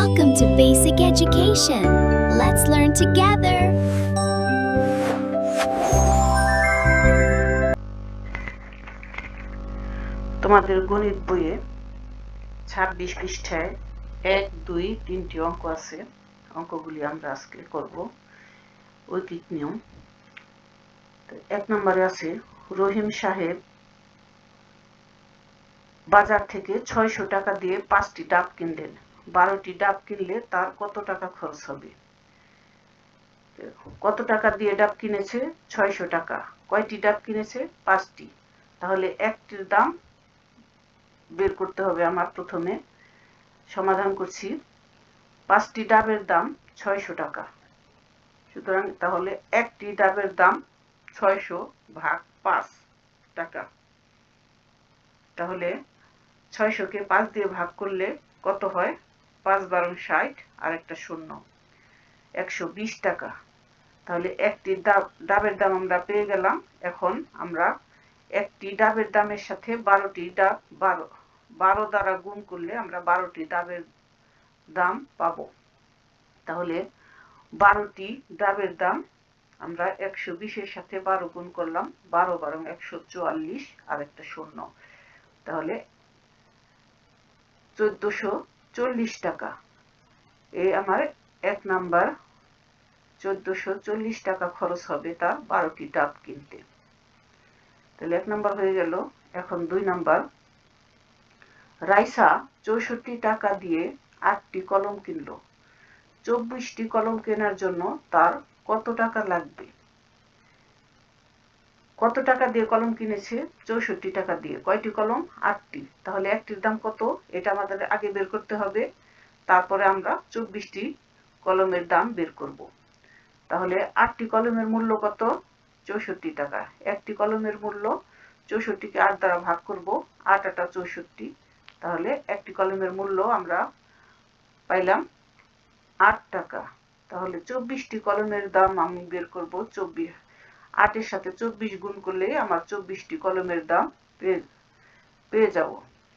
Welcome to Basic Education. Let's learn together. তোমাদের গণিত বইয়ে 26 পৃষ্ঠায় 1, 2, 3টি অঙ্ক আছে। অঙ্কগুলি আমরা আজকে করব। ঐকিক নিয়ম। 1 নম্বরে আছে রহিম সাহেব বাজার থেকে 600 টাকা দিয়ে 5টি ডাব কিনলেন। 12টি ডাব কিনলে তার কত টাকা খরচ হবে? কত টাকা দিয়ে ডাব কিনেছে? 600 টাকা। কয়টি ডাব কিনেছে? 5টি। তাহলে একটির দাম বের করতে হবে। আমার প্রথমে সমাধান করছি। 5টি ডাবের দাম 600 টাকা। সুতরাং তাহলে একটি ডাবের দাম 600 ভাগ 5 টাকা। তাহলে 600কে 5 দিয়ে ভাগ করলে কত হয়? 5 × 60 আর একটা শূন্য, 120 টাকা। তাহলে একটি ডাবের দাম আমরা পেয়ে গেলাম। এখন আমরা একটি ডাবের দামের সাথে 12টি ডাব 12 দ্বারা গুণ করলে আমরা 12টি ডাবের দাম পাবো। তাহলে 12টি ডাবের দাম আমরা 120-এর সাথে 12 গুণ করলাম, 12 × 144 আর একটা শূন্য, তাহলে 1440 টাকা। এই আমার 1 নাম্বার 1440 টাকা খরচ হবে তার 12টি ডাব কিনতে। তাহলে 1 নাম্বার হয়ে গেল। এখন 2 নাম্বার, রাইসা 64 টাকা দিয়ে 8টি কলম কিনলো। 24টি কলম কেনার জন্য তার কত টাকা লাগবে? কত টাকা দিয়ে কলম কিনেছে? 64 টাকা দিয়ে। কয়টি কলম? 8টি। তাহলে একটির দাম কত? এটা আমাদের আগে বের করতে হবে। তারপরে আমরা 24টি কলমের দাম বের করব। তাহলে 8টি কলমের মূল্য কত? 64 টাকা। একটি কলমের মূল্য 64কে 8 দ্বারা ভাগ করব, 8 × 8 = 64। তাহলে একটি কলমের মূল্য আমরা পাইলাম 8 টাকা। তাহলে 24টি কলমের দাম আমি বের করব। 8-এর সাথে 24 গুণ করলে আমার 24টি কলমের দাম পেয়ে যাব।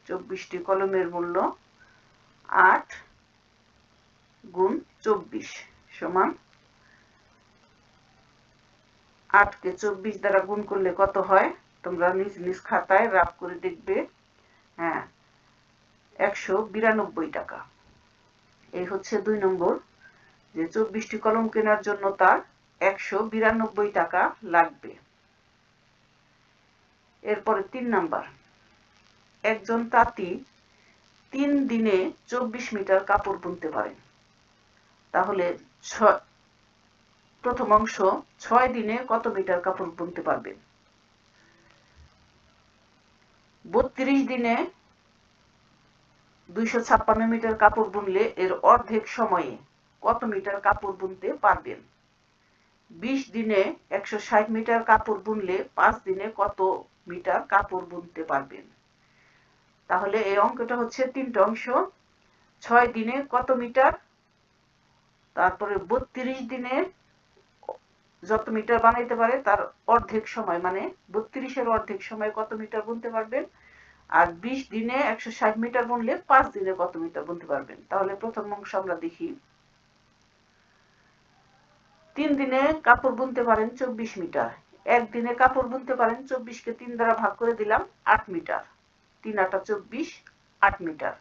24টি কলমের মূল্য 8 × 24 সমান 8কে 24 দ্বারা গুণ করলে কত হয়? তোমরা নিজ নিজ খাতায় রাফ করে দেখবে। হ্যাঁ, 192 টাকা। এই হচ্ছে 2 নম্বর, যে 24টি কলম কেনার জন্য তার 192 টাকা লাগবে। এরপরে 3 নাম্বার, একজন তাঁতি 3 দিনে 24 মিটার কাপড় বুনতে পারেন। তাহলে প্রথম অংশ, 6 দিনে কত মিটার কাপড় বুনতে পারবেন? 32 দিনে 256 মিটার কাপড় বুনলে এর অর্ধেক সময়ে কত মিটার কাপড় বুনতে পারবেন? 20 দিনে 160 মিটার কাপড় বুনলে 5 দিনে কত মিটার কাপড় বুনতে পারবেন? তাহলে এই অঙ্কটা হচ্ছে 3টা অংশ। 6 দিনে কত মিটার, তারপরে 32 দিনে যত মিটার বানাইতে পারে তার অর্ধেক সময়, মানে 32-এর অর্ধেক সময় কত মিটার বুনতে পারবেন, আর 20 দিনে 160 মিটার বুনলে 5 দিনে কত মিটার বুনতে পারবেন। তাহলে প্রথম অংশ আমরা দেখি। 3 দিনে কাপড় বুনতে পারেন 24 মিটার। 1 দিনে কাপড় বুনতে পারেন, 24কে 3 দ্বারা ভাগ করে দিলাম, 8 মিটার। 3 × 8 = 24, 8 মিটার।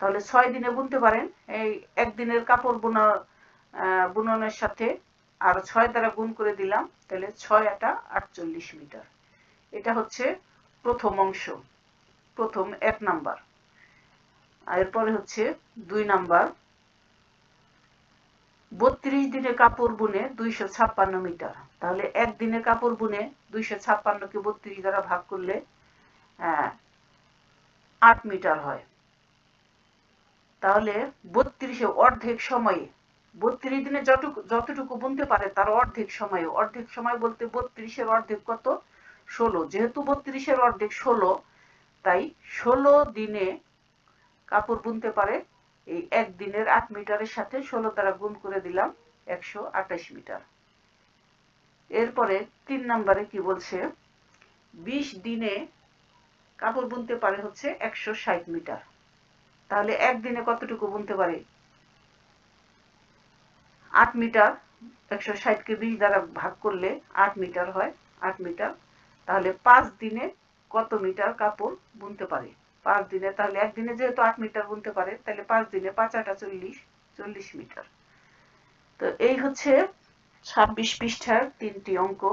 তাহলে 6 দিনে বুনতে পারেন, এই 1 দিনের কাপড় বুননের সাথে আর 6 দ্বারা গুণ করে দিলাম, তাহলে 6 × 8 = 48 মিটার। এটা হচ্ছে প্রথম অংশ, প্রথম 1 নাম্বার। এরপরে হচ্ছে 2 নাম্বার, 32 দিনে কাপড় বুনে 256 মিটার। তাহলে 1 দিনে কাপড় বুনে 256কে 32 দ্বারা ভাগ করলে 8 মিটার হয়। তাহলে 32-এ অর্ধেক সময়ে, 32 দিনে যতটুকু বুনতে পারে তার অর্ধেক সময় বলতে 32-এর অর্ধেক কত? 16। যেহেতু 32-এর অর্ধেক 16, তাই 16 দিনে কাপড় বুনতে পারে। এই 1 দিনের 8 মিটারের সাথে 16 দ্বারা গুণ করে দিলাম, 128 মিটার। এরপরে 3 নম্বরে কি বলছে? 20 দিনে কাপড় বুনতে পারে হচ্ছে 160 মিটার। তাহলে 1 দিনে কতটুকু বুনতে পারে? 8 মিটার 160 কে 20 দ্বারা ভাগ করলে 8 মিটার হয়, 8 মিটার। তাহলে 5 দিনে কত মিটার কাপড় বুনতে পারে? 5 দিনে, তাহলে একদিনে যেহেতু 8 মিটার বুনতে পারে, তাহলে 5 দিনে 5 8 40, 40 মিটার। তো এই হচ্ছে 26 পৃষ্ঠার 3টি অঙ্ক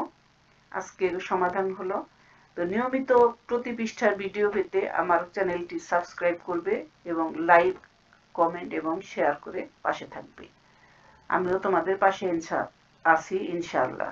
আজকের সমাধান হলো। তো নিয়মিত প্রতি পৃষ্ঠার ভিডিও পেতে আমার চ্যানেলটি সাবস্ক্রাইব করবে এবং লাইক, কমেন্ট এবং শেয়ার করে পাশে থাকবে। আমিও তোমাদের পাশে আছি ইনশাআল্লাহ।